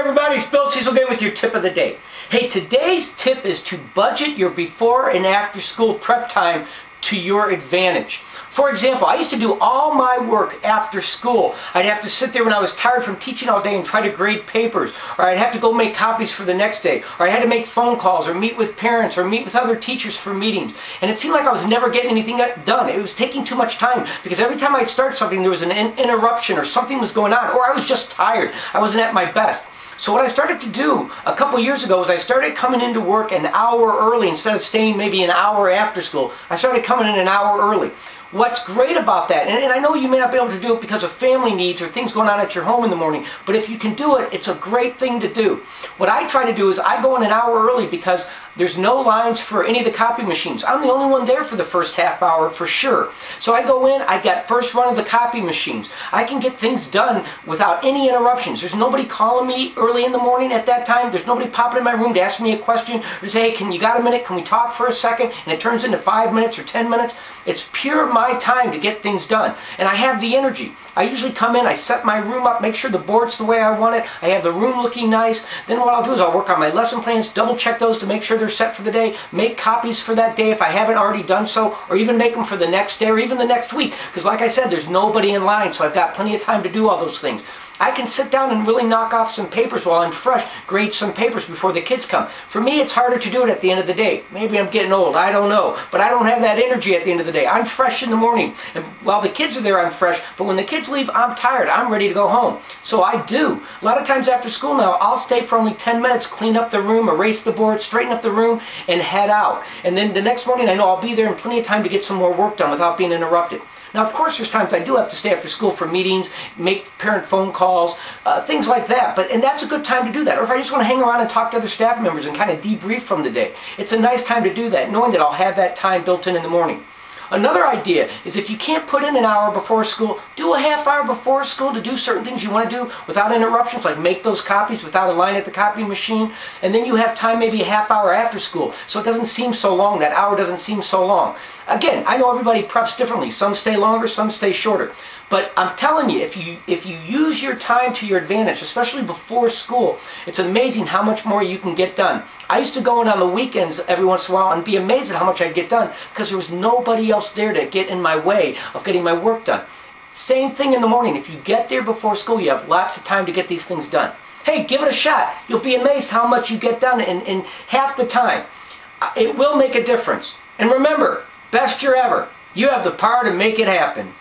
everybody, it's Bill Cecil again with your tip of the day. Hey, today's tip is to budget your before and after school prep time to your advantage. For example, I used to do all my work after school. I'd have to sit there when I was tired from teaching all day and try to grade papers, or I'd have to go make copies for the next day, or I had to make phone calls or meet with parents or meet with other teachers for meetings. And it seemed like I was never getting anything done. It was taking too much time because every time I'd start something there was an interruption or something was going on, or I was just tired. I wasn't at my best. So what I started to do a couple years ago is I started coming into work an hour early instead of staying maybe an hour after school. I started coming in an hour early. What's great about that, and I know you may not be able to do it because of family needs or things going on at your home in the morning, but if you can do it, it's a great thing to do. What I try to do is I go in an hour early because there's no lines for any of the copy machines. I'm the only one there for the first half hour for sure. So I go in, I get first run of the copy machines. I can get things done without any interruptions. There's nobody calling me early in the morning at that time. There's nobody popping in my room to ask me a question or to say, hey, you got a minute? Can we talk for a second? And it turns into 5 minutes or 10 minutes. It's pure my time to get things done. And I have the energy. I usually come in, I set my room up, make sure the board's the way I want it. I have the room looking nice. Then what I'll do is I'll work on my lesson plans, double check those to make sure they're set for the day, make copies for that day if I haven't already done so, or even make them for the next day or even the next week. Because like I said, there's nobody in line, so I've got plenty of time to do all those things. I can sit down and really knock off some papers while I'm fresh, grade some papers before the kids come. For me, it's harder to do it at the end of the day. Maybe I'm getting old, I don't know. But I don't have that energy at the end of the day. I'm fresh in the morning. And while the kids are there, I'm fresh. But when the kids leave, I'm tired. I'm ready to go home. So I do. A lot of times after school now, I'll stay for only 10 minutes, clean up the room, erase the board, straighten up the room, and head out. And then the next morning, I know I'll be there in plenty of time to get some more work done without being interrupted. Now, of course, there's times I do have to stay after school for meetings, make parent phone calls, things like that. And that's a good time to do that. Or if I just want to hang around and talk to other staff members and kind of debrief from the day, it's a nice time to do that, knowing that I'll have that time built in the morning. Another idea is if you can't put in an hour before school, do a half hour before school to do certain things you want to do without interruptions, like make those copies without a line at the copy machine. And then you have time maybe a half hour after school, so it doesn't seem so long. That hour doesn't seem so long. Again, I know everybody preps differently. Some stay longer, some stay shorter. But I'm telling you, if you use your time to your advantage, especially before school, it's amazing how much more you can get done. I used to go in on the weekends every once in a while and be amazed at how much I'd get done because there was nobody else there to get in my way of getting my work done. Same thing in the morning. If you get there before school, you have lots of time to get these things done. Hey, give it a shot. You'll be amazed how much you get done in half the time. It will make a difference. And remember, best year ever. You have the power to make it happen.